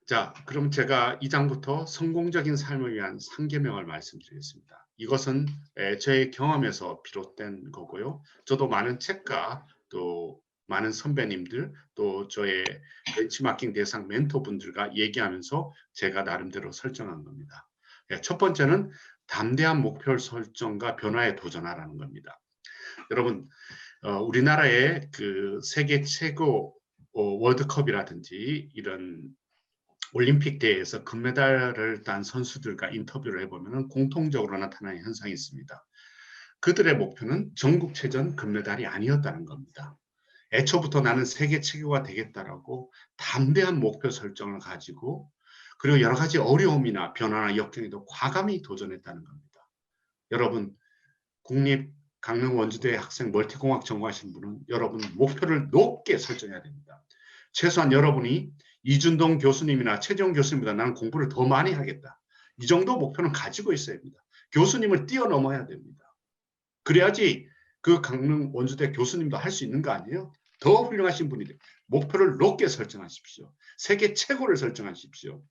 자, 그럼 제가 2장부터 성공적인 삶을 위한 3계명을 말씀드리겠습니다. 이것은 저의 경험에서 비롯된 거고요. 저도 많은 책과 또 많은 선배님들 또 저의 벤치마킹 대상 멘토분들과 얘기하면서 제가 나름대로 설정한 겁니다. 첫 번째는 담대한 목표 설정과 변화에 도전하라는 겁니다. 여러분, 우리나라의 그 세계 최고 월드컵이라든지 이런 올림픽 대회에서 금메달을 딴 선수들과 인터뷰를 해보면 공통적으로 나타나는 현상이 있습니다. 그들의 목표는 전국체전 금메달이 아니었다는 겁니다. 애초부터 나는 세계 최고가 되겠다라고 담대한 목표 설정을 가지고 그리고 여러 가지 어려움이나 변화나 역경에도 과감히 도전했다는 겁니다. 여러분, 국립 강릉 원주대 학생 멀티공학 전공하신 분은 여러분 목표를 높게 설정해야 됩니다. 최소한 여러분이 이준동 교수님이나 최정 교수님보다 나는 공부를 더 많이 하겠다. 이 정도 목표는 가지고 있어야 합니다. 교수님을 뛰어넘어야 됩니다. 그래야지 그 강릉 원주대 교수님도 할 수 있는 거 아니에요? 더 훌륭하신 분이 돼. 목표를 높게 설정하십시오. 세계 최고를 설정하십시오.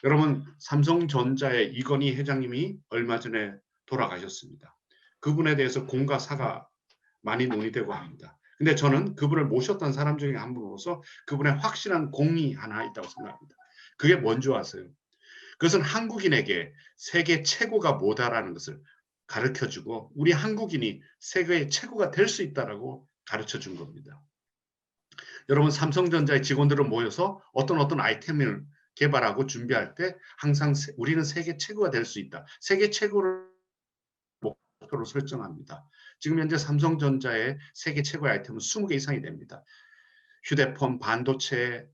여러분, 삼성전자의 이건희 회장님이 얼마 전에 돌아가셨습니다. 그분에 대해서 공과 사가 많이 논의되고 합니다. 근데 저는 그분을 모셨던 사람 중에 한 분으로서 그분의 확실한 공이 하나 있다고 생각합니다. 그게 뭔지 아세요? 그것은 한국인에게 세계 최고가 뭐다라는 것을 가르쳐주고 우리 한국인이 세계 최고가 될 수 있다라고 가르쳐준 겁니다. 여러분, 삼성전자의 직원들은 모여서 어떤 아이템을 개발하고 준비할 때 항상 우리는 세계 최고가 될 수 있다. 세계 최고를 목표로 설정합니다. 지금 현재 삼성전자의 세계 최고의 아이템은 20개 이상이 됩니다. 휴대폰, 반도체,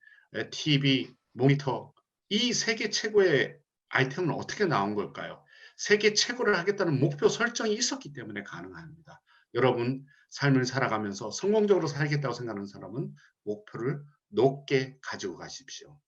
TV, 모니터, 이 세계 최고의 아이템은 어떻게 나온 걸까요? 세계 최고를 하겠다는 목표 설정이 있었기 때문에 가능합니다. 여러분, 삶을 살아가면서 성공적으로 살겠다고 생각하는 사람은 목표를 높게 가지고 가십시오.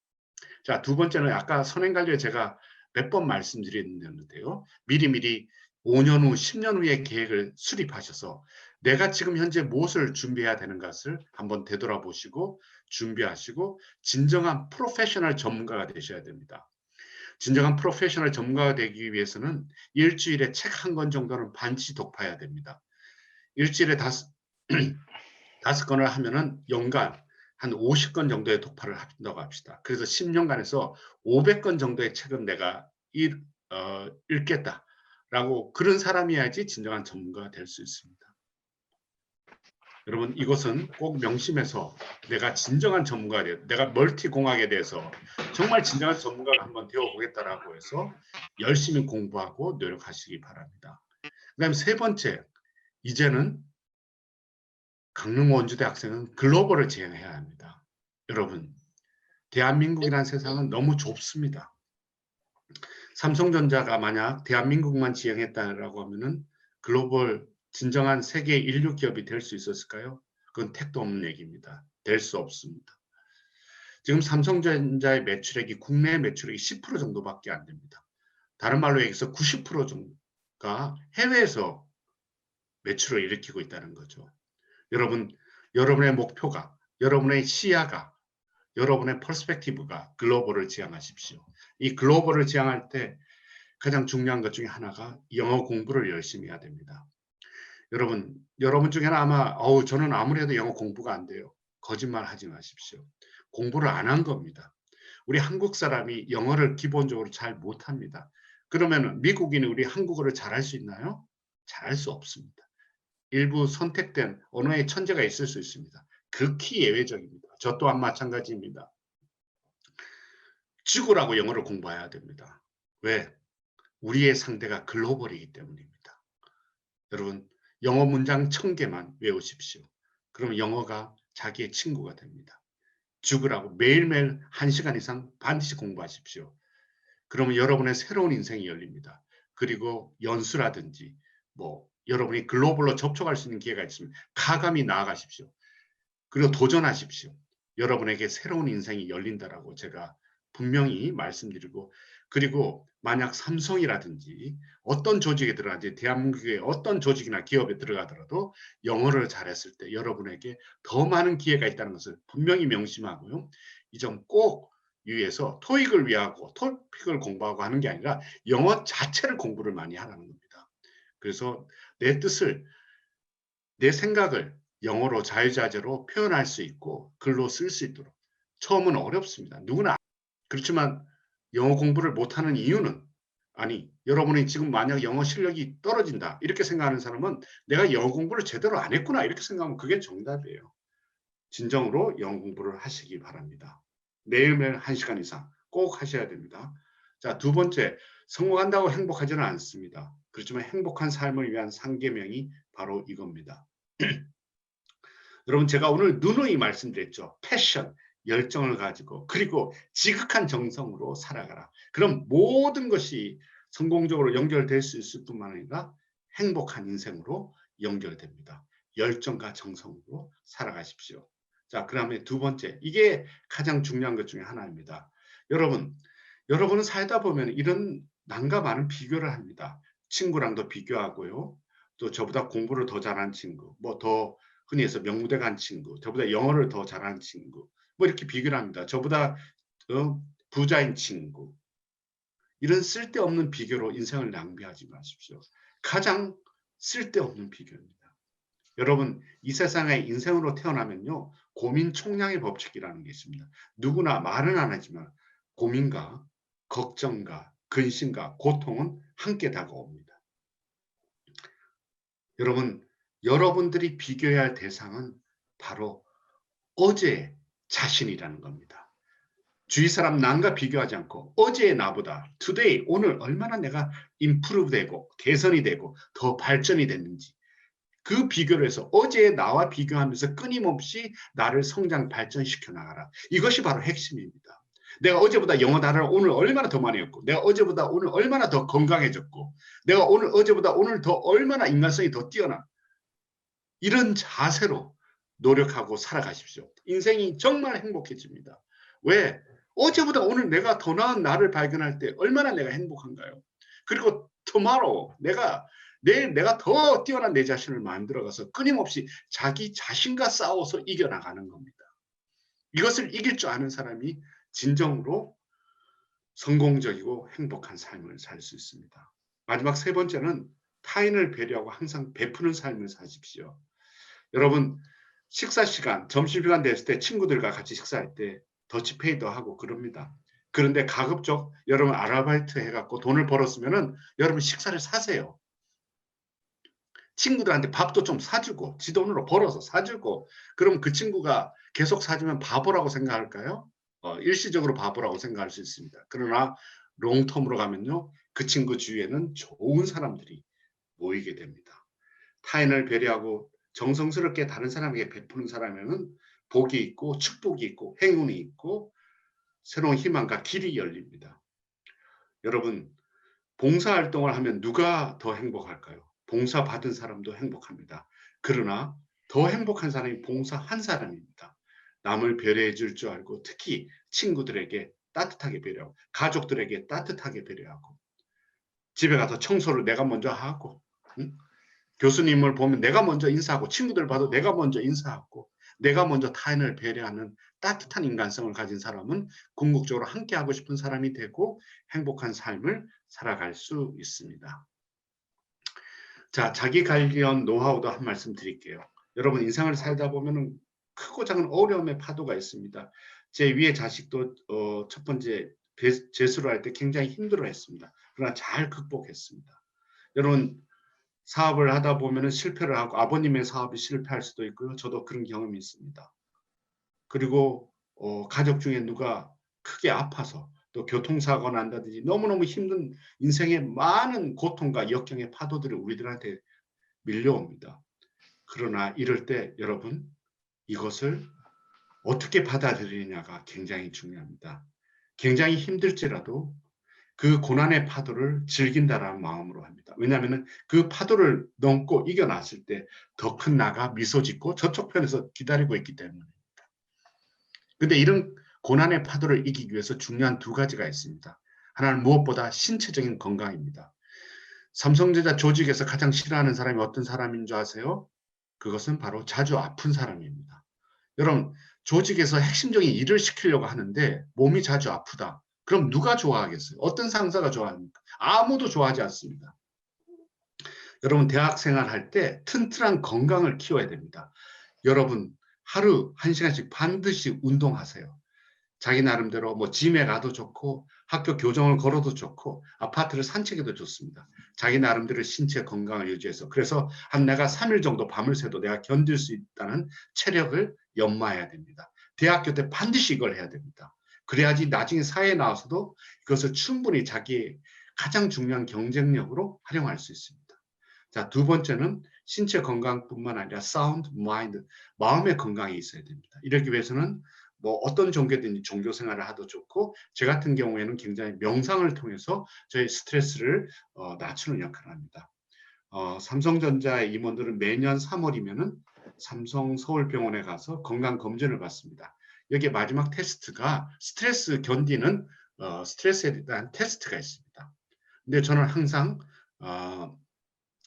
자, 두 번째는 아까 선행관리에 제가 몇 번 말씀드렸는데요. 미리미리 5년 후, 10년 후의 계획을 수립하셔서 내가 지금 현재 무엇을 준비해야 되는 것을 한번 되돌아보시고 준비하시고 진정한 프로페셔널 전문가가 되셔야 됩니다. 진정한 프로페셔널 전문가가 되기 위해서는 일주일에 책 한 권 정도는 반드시 독파해야 됩니다. 일주일에 다섯 권을 하면은 연간 한 50권 정도의 독파를 한다고 합시다. 그래서 10년간에서 500권 정도의 책은 내가 읽겠다라고 그런 사람이야지 진정한 전문가가 될 수 있습니다. 여러분, 이것은 꼭 명심해서 내가 진정한 전문가가 되어 내가 멀티공학에 대해서 정말 진정한 전문가가 한번 되어보겠다라고 해서 열심히 공부하고 노력하시기 바랍니다. 그 다음에 세 번째, 이제는 강릉 원주대 학생은 글로벌을 지향해야 합니다. 여러분, 대한민국이라는 세상은 너무 좁습니다. 삼성전자가 만약 대한민국만 지향했다라고 하면은 글로벌 진정한 세계 인류 기업이 될 수 있었을까요? 그건 택도 없는 얘기입니다. 될 수 없습니다. 지금 삼성전자의 매출액이 국내 매출액이 10% 정도밖에 안 됩니다. 다른 말로 얘기해서 90% 정도가 해외에서 매출을 일으키고 있다는 거죠. 여러분, 여러분의 목표가, 여러분의 시야가, 여러분의 퍼스펙티브가 글로벌을 지향하십시오. 이 글로벌을 지향할 때 가장 중요한 것 중에 하나가 영어 공부를 열심히 해야 됩니다. 여러분 중에는 아마 저는 아무래도 영어 공부가 안 돼요. 거짓말 하지 마십시오. 공부를 안 한 겁니다. 우리 한국 사람이 영어를 기본적으로 잘 못합니다. 그러면 미국인이 우리 한국어를 잘할 수 있나요? 잘할 수 없습니다. 일부 선택된 언어의 천재가 있을 수 있습니다. 극히 예외적입니다. 저 또한 마찬가지입니다. 죽으라고 영어를 공부해야 됩니다. 왜? 우리의 상대가 글로벌이기 때문입니다. 여러분, 영어 문장 1000개만 외우십시오. 그럼 영어가 자기의 친구가 됩니다. 죽으라고 매일매일 1시간 이상 반드시 공부하십시오. 그러면 여러분의 새로운 인생이 열립니다. 그리고 연수라든지 여러분이 글로벌로 접촉할 수 있는 기회가 있으면 가감히 나아가십시오. 그리고 도전하십시오. 여러분에게 새로운 인생이 열린다라고 제가 분명히 말씀드리고, 그리고 만약 삼성이라든지 어떤 조직에 들어가든지 대한민국의 어떤 조직이나 기업에 들어가더라도 영어를 잘했을 때 여러분에게 더 많은 기회가 있다는 것을 분명히 명심하고요. 이 점 꼭 위해서 토익을 위하고 토픽을 공부하고 하는 게 아니라 영어 자체를 공부를 많이 하라는 겁니다. 그래서 내 뜻을, 내 생각을 영어로 자유자재로 표현할 수 있고 글로 쓸 수 있도록. 처음은 어렵습니다. 누구나. 그렇지만 영어 공부를 못하는 이유는, 아니, 여러분이 지금 만약 영어 실력이 떨어진다 이렇게 생각하는 사람은 내가 영어 공부를 제대로 안 했구나 이렇게 생각하면 그게 정답이에요. 진정으로 영어 공부를 하시기 바랍니다. 매일매일 1시간 이상 꼭 하셔야 됩니다. 자, 두 번째, 성공한다고 행복하지는 않습니다. 그렇지만 행복한 삶을 위한 3계명이 바로 이겁니다. 여러분, 제가 오늘 누누이 말씀드렸죠. 패션, 열정을 가지고, 그리고 지극한 정성으로 살아가라. 그럼 모든 것이 성공적으로 연결될 수 있을 뿐만 아니라 행복한 인생으로 연결됩니다. 열정과 정성으로 살아가십시오. 자, 그 다음에 두 번째, 이게 가장 중요한 것 중에 하나입니다. 여러분은 살다 보면 이런 남과 많은 비교를 합니다. 친구랑도 비교하고요. 또 저보다 공부를 더 잘하는 친구, 뭐 더 흔히 해서 명무대 간 친구, 저보다 영어를 더 잘하는 친구, 뭐 이렇게 비교를 합니다. 저보다 부자인 친구. 이런 쓸데없는 비교로 인생을 낭비하지 마십시오. 가장 쓸데없는 비교입니다. 여러분, 이 세상에 인생으로 태어나면요, 고민 총량의 법칙이라는 게 있습니다. 누구나 말은 안 하지만 고민과 걱정과 근심과 고통은 함께 다가옵니다. 여러분, 여러분들이 비교해야 할 대상은 바로 어제의 자신이라는 겁니다. 주위 사람 남과 비교하지 않고 어제의 나보다 today, 오늘 얼마나 내가 improve 되고 개선이 되고 더 발전이 됐는지, 그 비교를 해서 어제의 나와 비교하면서 끊임없이 나를 성장 발전시켜 나가라. 이것이 바로 핵심입니다. 내가 어제보다 영어 단어를 오늘 얼마나 더 많이 했고, 내가 어제보다 오늘 얼마나 더 건강해졌고, 내가 어제보다 오늘 더 얼마나 인간성이 더 뛰어나, 이런 자세로 노력하고 살아가십시오. 인생이 정말 행복해집니다. 왜? 어제보다 오늘 내가 더 나은 나를 발견할 때 얼마나 내가 행복한가요? 그리고 tomorrow, 내일 내가 더 뛰어난 내 자신을 만들어가서 끊임없이 자기 자신과 싸워서 이겨나가는 겁니다. 이것을 이길 줄 아는 사람이 진정으로 성공적이고 행복한 삶을 살 수 있습니다. 마지막 세 번째는 타인을 배려하고 항상 베푸는 삶을 사십시오. 여러분, 식사 시간, 점심시간 됐을 때 친구들과 같이 식사할 때 더치페이도 하고 그럽니다. 그런데 가급적 여러분 아르바이트 해갖고 돈을 벌었으면은 여러분 식사를 사세요. 친구들한테 밥도 좀 사주고, 지 돈으로 벌어서 사주고, 그럼 그 친구가 계속 사주면 바보라고 생각할까요? 일시적으로 바보라고 생각할 수 있습니다. 그러나 롱텀으로 가면요, 그 친구 주위에는 좋은 사람들이 모이게 됩니다. 타인을 배려하고 정성스럽게 다른 사람에게 베푸는 사람에는 복이 있고 축복이 있고 행운이 있고 새로운 희망과 길이 열립니다. 여러분, 봉사활동을 하면 누가 더 행복할까요? 봉사 받은 사람도 행복합니다. 그러나 더 행복한 사람이 봉사한 사람입니다. 남을 배려해 줄 줄 알고, 특히 친구들에게 따뜻하게 배려하고, 가족들에게 따뜻하게 배려하고, 집에 가서 청소를 내가 먼저 하고, 응? 교수님을 보면 내가 먼저 인사하고, 친구들 봐도 내가 먼저 인사하고, 내가 먼저 타인을 배려하는 따뜻한 인간성을 가진 사람은 궁극적으로 함께하고 싶은 사람이 되고 행복한 삶을 살아갈 수 있습니다. 자, 자기 관련 노하우도 한 말씀 드릴게요. 여러분, 인생을 살다 보면 크고 작은 어려움의 파도가 있습니다. 제 위에 자식도 첫 번째 재수를 할 때 굉장히 힘들어했습니다. 그러나 잘 극복했습니다. 여러분, 사업을 하다 보면 실패를 하고 아버님의 사업이 실패할 수도 있고요. 저도 그런 경험이 있습니다. 그리고 가족 중에 누가 크게 아파서 또 교통사고가 난다든지 너무너무 힘든 인생의 많은 고통과 역경의 파도들이 우리들한테 밀려옵니다. 그러나 이럴 때 여러분, 이것을 어떻게 받아들이느냐가 굉장히 중요합니다. 굉장히 힘들지라도 그 고난의 파도를 즐긴다라는 마음으로 합니다. 왜냐하면 그 파도를 넘고 이겨놨을 때 더 큰 나가 미소 짓고 저쪽 편에서 기다리고 있기 때문입니다. 근데 이런 고난의 파도를 이기기 위해서 중요한 두 가지가 있습니다. 하나는 무엇보다 신체적인 건강입니다. 삼성전자 조직에서 가장 싫어하는 사람이 어떤 사람인 줄 아세요? 그것은 바로 자주 아픈 사람입니다. 여러분, 조직에서 핵심적인 일을 시키려고 하는데 몸이 자주 아프다. 그럼 누가 좋아하겠어요? 어떤 상사가 좋아합니까? 아무도 좋아하지 않습니다. 여러분 대학 생활할 때 튼튼한 건강을 키워야 됩니다. 여러분 하루 1시간씩 반드시 운동하세요. 자기 나름대로 뭐 짐에 가도 좋고 학교 교정을 걸어도 좋고 아파트를 산책해도 좋습니다. 자기 나름대로 신체 건강을 유지해서 그래서 한 내가 3일 정도 밤을 새도 내가 견딜 수 있다는 체력을 연마해야 됩니다. 대학교 때 반드시 이걸 해야 됩니다. 그래야지 나중에 사회에 나와서도 이것을 충분히 자기의 가장 중요한 경쟁력으로 활용할 수 있습니다. 자, 두 번째는 신체 건강뿐만 아니라 사운드 마인드, 마음의 건강이 있어야 됩니다. 이러기 위해서는 뭐 어떤 종교든지 종교 생활을 하도 좋고 제 같은 경우에는 굉장히 명상을 통해서 저희 스트레스를 낮추는 역할을 합니다. 삼성전자의 임원들은 매년 3월이면은 삼성 서울병원에 가서 건강 검진을 받습니다. 여기에 마지막 테스트가 스트레스 견디는 스트레스에 대한 테스트가 있습니다. 근데 저는 항상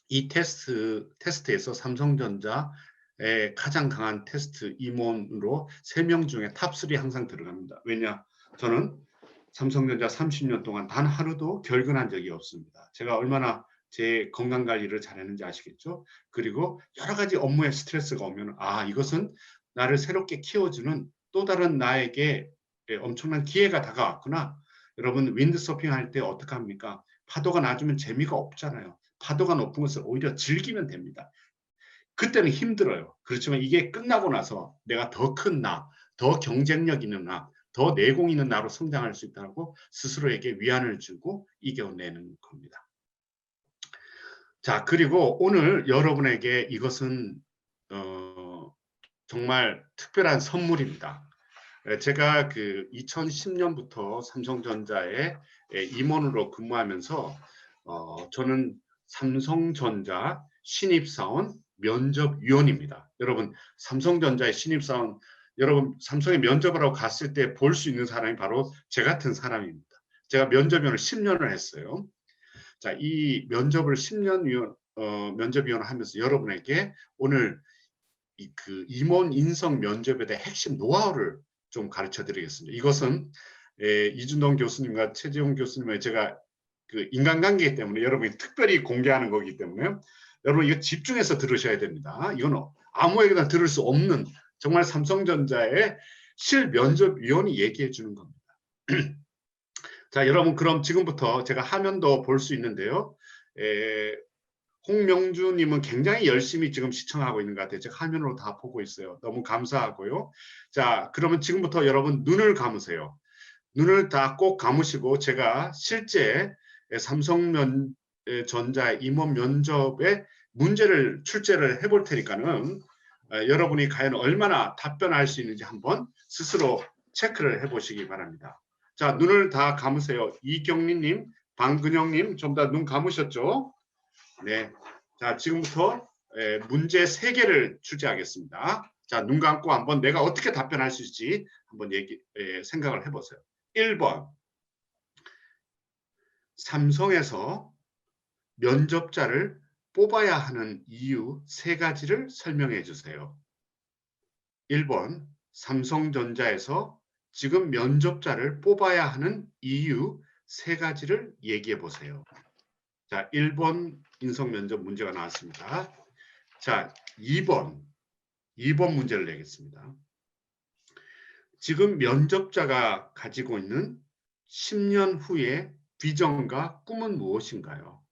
이 테스트에서 삼성전자의 가장 강한 테스트 임원으로 3명 중에 탑3 항상 들어갑니다. 왜냐? 저는 삼성전자 30년 동안 단 하루도 결근한 적이 없습니다. 제가 얼마나 제 건강 관리를 잘했는지 아시겠죠? 그리고 여러 가지 업무에 스트레스가 오면 이것은 나를 새롭게 키워주는 또 다른 나에게 엄청난 기회가 다가왔구나. 여러분 윈드서핑 할 때 어떻게 합니까? 파도가 낮으면 재미가 없잖아요. 파도가 높은 것을 오히려 즐기면 됩니다. 그때는 힘들어요. 그렇지만 이게 끝나고 나서 내가 더 큰 나, 더 경쟁력 있는 나, 더 내공 있는 나로 성장할 수 있다고 스스로에게 위안을 주고 이겨내는 겁니다. 자, 그리고 오늘 여러분에게 이것은 정말 특별한 선물입니다. 제가 그 2010년부터 삼성전자의 임원으로 근무하면서 저는 삼성전자 신입사원 면접위원입니다. 여러분 삼성전자의 신입사원 여러분 삼성에 면접을 하고 갔을 때 볼 수 있는 사람이 바로 제 같은 사람입니다. 제가 면접위원을 10년을 했어요. 자, 이 면접을 10년 면접위원을 하면서 여러분에게 오늘 그 임원 인성 면접에 대해 핵심 노하우를 좀 가르쳐 드리겠습니다. 이것은 이준동 교수님과 최지용 교수님의 제가 그 인간관계이기 때문에 여러분이 특별히 공개하는 거기 때문에 여러분 이거 집중해서 들으셔야 됩니다. 이건 아무에게나 들을 수 없는 정말 삼성전자의 실면접위원이 얘기해 주는 겁니다. 자, 여러분 그럼 지금부터 제가 화면도 볼 수 있는데요. 홍명주님은 굉장히 열심히 지금 시청하고 있는 것 같아요. 제가 화면으로 다 보고 있어요. 너무 감사하고요. 자, 그러면 지금부터 여러분 눈을 감으세요. 눈을 다 꼭 감으시고 제가 실제 삼성전자 임원 면접에 문제를 출제를 해볼 테니까는 여러분이 과연 얼마나 답변할 수 있는지 한번 스스로 체크를 해보시기 바랍니다. 자, 눈을 다 감으세요. 이경리님, 방근영님, 좀 다 눈 감으셨죠? 네. 자, 지금부터 문제 3개를 출제하겠습니다. 자, 눈 감고 한번 내가 어떻게 답변할 수 있을지 한번 생각을 해보세요. 1번. 삼성에서 면접자를 뽑아야 하는 이유 3가지를 설명해 주세요. 1번. 삼성전자에서 지금 면접자를 뽑아야 하는 이유 3가지를 얘기해 보세요. 자, 1번 인성 면접 문제가 나왔습니다. 자, 2번 문제를 내겠습니다. 지금 면접자가 가지고 있는 10년 후의 비전과 꿈은 무엇인가요?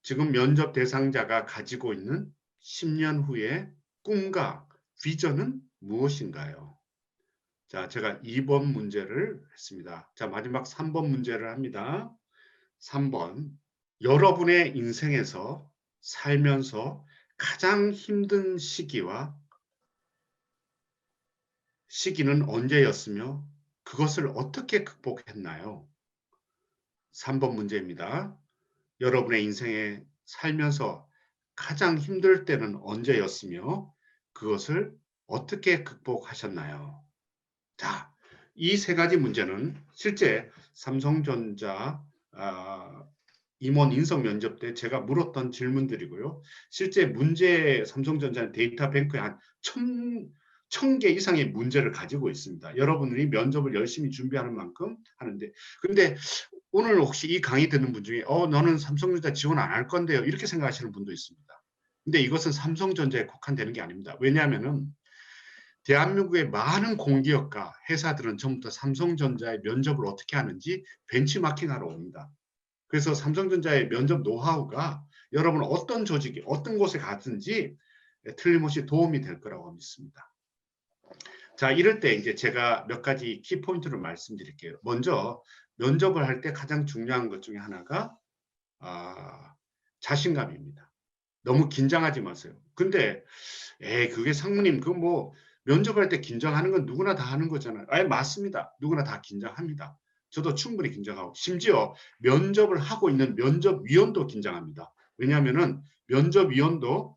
지금 면접 대상자가 가지고 있는 10년 후의 꿈과 비전은 무엇인가요? 자, 제가 2번 문제를 했습니다. 자, 마지막 3번 문제를 합니다. 3번. 여러분의 인생에서 살면서 가장 힘든 시기는 언제였으며 그것을 어떻게 극복했나요? 3번 문제입니다. 여러분의 인생에 살면서 가장 힘들 때는 언제였으며 그것을 어떻게 극복하셨나요? 자, 이 3가지 문제는 실제 삼성전자 임원 인성 면접 때 제가 물었던 질문들이고요. 실제 문제 삼성전자는 데이터 뱅크에 한 1000개 이상의 문제를 가지고 있습니다. 여러분들이 면접을 열심히 준비하는 만큼 하는데, 근데 오늘 혹시 이 강의 듣는 분 중에 너는 삼성전자 지원 안 할 건데요, 이렇게 생각하시는 분도 있습니다. 근데 이것은 삼성전자에 국한되는 게 아닙니다. 왜냐하면은 대한민국의 많은 공기업과 회사들은 전부 다 삼성전자의 면접을 어떻게 하는지 벤치마킹하러 옵니다. 그래서 삼성전자의 면접 노하우가 여러분 어떤 조직이 어떤 곳에 가든지 틀림없이 도움이 될 거라고 믿습니다. 자, 이럴 때 이제 제가 몇 가지 키포인트를 말씀드릴게요. 먼저 면접을 할 때 가장 중요한 것 중에 하나가 자신감입니다. 너무 긴장하지 마세요. 근데 그게 상무님 그 뭐 면접할 때 긴장하는 건 누구나 다 하는 거잖아요. 맞습니다. 누구나 다 긴장합니다. 저도 충분히 긴장하고, 심지어 면접을 하고 있는 면접위원도 긴장합니다. 왜냐하면은 면접위원도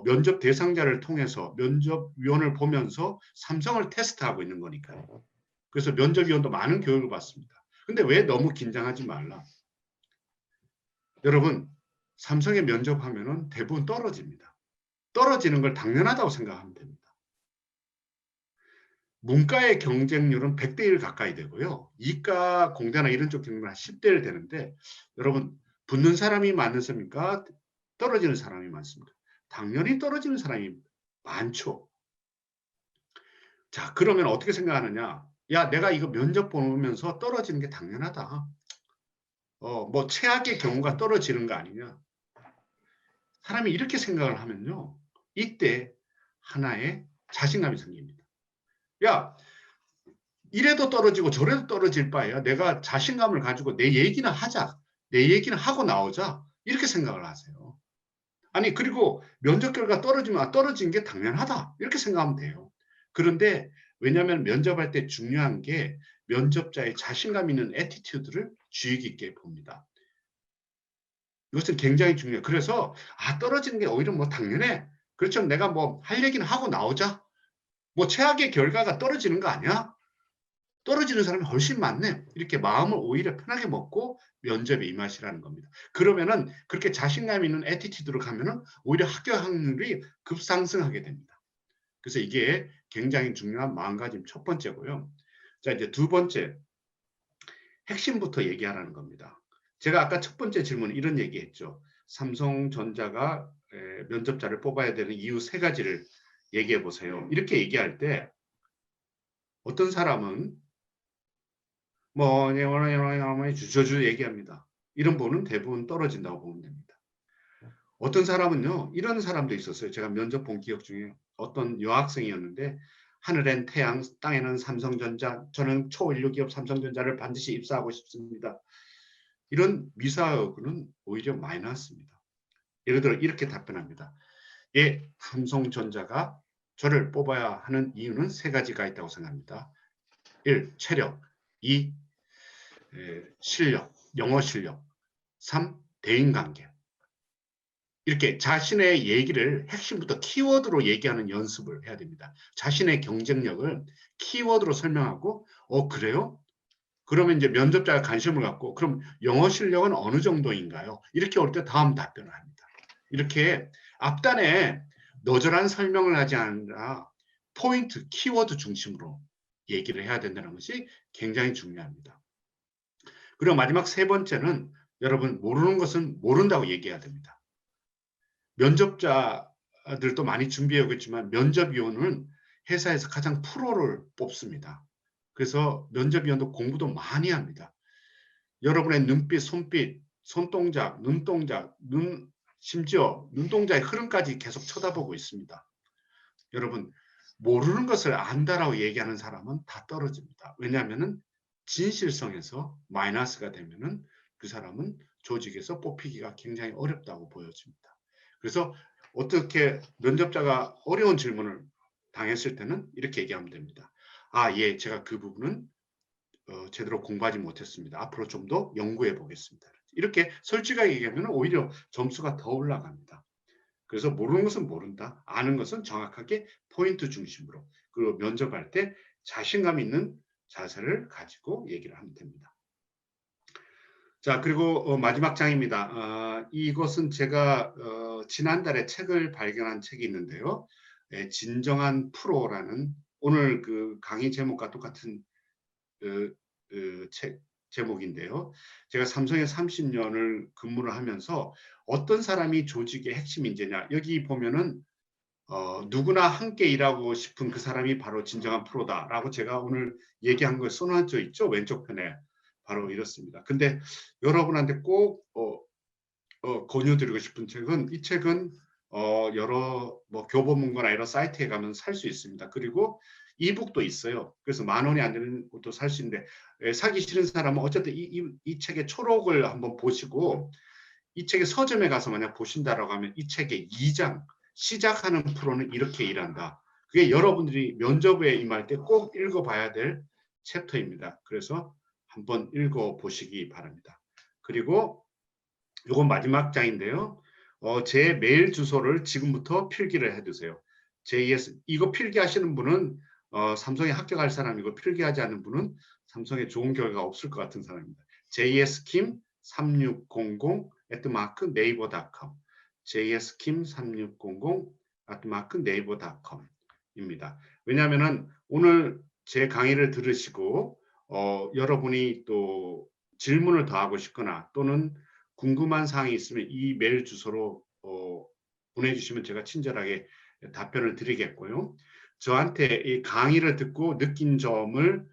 면접 대상자를 통해서 면접위원을 보면서 삼성을 테스트하고 있는 거니까요. 그래서 면접위원도 많은 교육을 받습니다. 근데 왜 너무 긴장하지 말라? 여러분, 삼성에 면접하면은 대부분 떨어집니다. 떨어지는 걸 당연하다고 생각하면 됩니다. 문과의 경쟁률은 100대 1 가까이 되고요. 이과, 공대나 이런 쪽 경우는 한 10대 1 되는데, 여러분, 붙는 사람이 많습니까? 떨어지는 사람이 많습니까? 당연히 떨어지는 사람이 많죠. 자, 그러면 어떻게 생각하느냐? 야, 내가 이거 면접 보면서 떨어지는 게 당연하다. 뭐 최악의 경우가 떨어지는 거 아니냐? 사람이 이렇게 생각을 하면요, 이때 하나의 자신감이 생깁니다. 야, 이래도 떨어지고 저래도 떨어질 바에야 내가 자신감을 가지고 내 얘기는 하자, 내 얘기는 하고 나오자, 이렇게 생각을 하세요. 아니, 그리고 면접 결과 떨어지면 떨어진 게 당연하다, 이렇게 생각하면 돼요. 그런데 왜냐하면 면접할 때 중요한 게 면접자의 자신감 있는 애티튜드를 주의 깊게 봅니다. 이것은 굉장히 중요해요. 그래서 떨어지는 게 오히려 뭐 당연해. 그렇죠. 내가 뭐 할 얘기는 하고 나오자. 뭐 최악의 결과가 떨어지는 거 아니야? 떨어지는 사람이 훨씬 많네. 이렇게 마음을 오히려 편하게 먹고 면접에 임하시라는 겁니다. 그러면은 그렇게 자신감 있는 애티튜드로 가면은 오히려 합격 확률이 급상승하게 됩니다. 그래서 이게 굉장히 중요한 마음가짐 첫 번째고요. 자, 이제 두 번째, 핵심부터 얘기하라는 겁니다. 제가 아까 첫 번째 질문 이런 얘기했죠. 삼성전자가 면접자를 뽑아야 되는 이유 세 가지를 얘기해 보세요. 이렇게 얘기할 때 어떤 사람은 뭐 주저주 얘기합니다. 이런 분은 대부분 떨어진다고 보면 됩니다. 어떤 사람은요, 이런 사람도 있었어요. 제가 면접 본 기억 중에 어떤 여학생이었는데, 하늘엔 태양, 땅에는 삼성전자, 저는 초인류 기업 삼성전자를 반드시 입사하고 싶습니다. 이런 미사여구는 오히려 마이너스입니다. 예를 들어 이렇게 답변합니다. 예, 삼성전자가 저를 뽑아야 하는 이유는 세 가지가 있다고 생각합니다. 1. 체력, 2. 실력, 영어 실력, 3. 대인관계. 이렇게 자신의 얘기를 핵심부터 키워드로 얘기하는 연습을 해야 됩니다. 자신의 경쟁력을 키워드로 설명하고, 그래요? 그러면 이제 면접자가 관심을 갖고, 그럼 영어 실력은 어느 정도인가요? 이렇게 올 때 다음 답변을 합니다. 이렇게 앞단에 너절한 설명을 하지 않으라 포인트, 키워드 중심으로 얘기를 해야 된다는 것이 굉장히 중요합니다. 그리고 마지막 세 번째는 여러분, 모르는 것은 모른다고 얘기해야 됩니다. 면접자들도 많이 준비해 오겠지만 면접위원은 회사에서 가장 프로를 뽑습니다. 그래서 면접위원도 공부도 많이 합니다. 여러분의 눈빛, 손빛, 손동작, 눈동작, 심지어 눈동자의 흐름까지 계속 쳐다보고 있습니다. 여러분, 모르는 것을 안다라고 얘기하는 사람은 다 떨어집니다. 왜냐하면 진실성에서 마이너스가 되면은 그 사람은 조직에서 뽑히기가 굉장히 어렵다고 보여집니다. 그래서 어떻게 면접자가 어려운 질문을 당했을 때는 이렇게 얘기하면 됩니다. 예, 제가 그 부분은 제대로 공부하지 못했습니다. 앞으로 좀 더 연구해 보겠습니다. 이렇게 솔직하게 얘기하면 오히려 점수가 더 올라갑니다. 그래서 모르는 것은 모른다, 아는 것은 정확하게 포인트 중심으로, 그리고 면접할 때 자신감 있는 자세를 가지고 얘기를 하면 됩니다. 자, 그리고 마지막 장입니다. 이것은 제가 지난달에 책을 발견한 책이 있는데요. 진정한 프로라는 오늘 그 강의 제목과 똑같은 책 제목인데요. 제가 삼성에 30년을 근무를 하면서 어떤 사람이 조직의 핵심 인재냐 여기 보면은 누구나 함께 일하고 싶은 그 사람이 바로 진정한 프로다라고 제가 오늘 얘기한 걸 써놓져 있죠. 왼쪽 편에 바로 이렇습니다. 근데 여러분한테 꼭 권유드리고 싶은 책은 이 책은 여러 뭐 교보문고나 이런 사이트에 가면 살 수 있습니다. 그리고 이북도 있어요. 그래서 10,000원이 안 되는 것도 살 수 있는데 사기 싫은 사람은 어쨌든 이 책의 초록을 한번 보시고 이 책의 서점에 가서 만약 보신다라고 하면 이 책의 2장 시작하는 프로는 이렇게 일한다. 그게 여러분들이 면접에 임할 때 꼭 읽어봐야 될 챕터입니다. 그래서 한번 읽어보시기 바랍니다. 그리고 이건 마지막 장인데요. 제 메일 주소를 지금부터 필기를 해두세요. JS 이거 필기하시는 분은 삼성에 합격할 사람이고 필기하지 않는 분은 삼성에 좋은 결과가 없을 것 같은 사람입니다. jskim3600 @naver.com jskim3600 @naver.com입니다. 왜냐하면은 오늘 제 강의를 들으시고 여러분이 또 질문을 더 하고 싶거나 또는 궁금한 사항이 있으면 이 메일 주소로 보내주시면 제가 친절하게 답변을 드리겠고요. 저한테 이 강의를 듣고 느낀 점을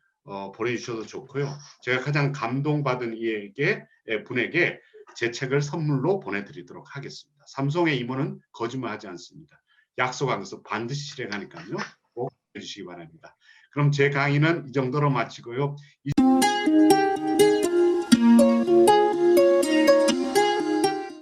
보내주셔도 좋고요. 제가 가장 감동받은 분에게 제 책을 선물로 보내드리도록 하겠습니다. 삼성의 임원은 거짓말하지 않습니다. 약속한 것을 반드시 실행하니까요. 꼭 해주시기 바랍니다. 그럼 제 강의는 이 정도로 마치고요.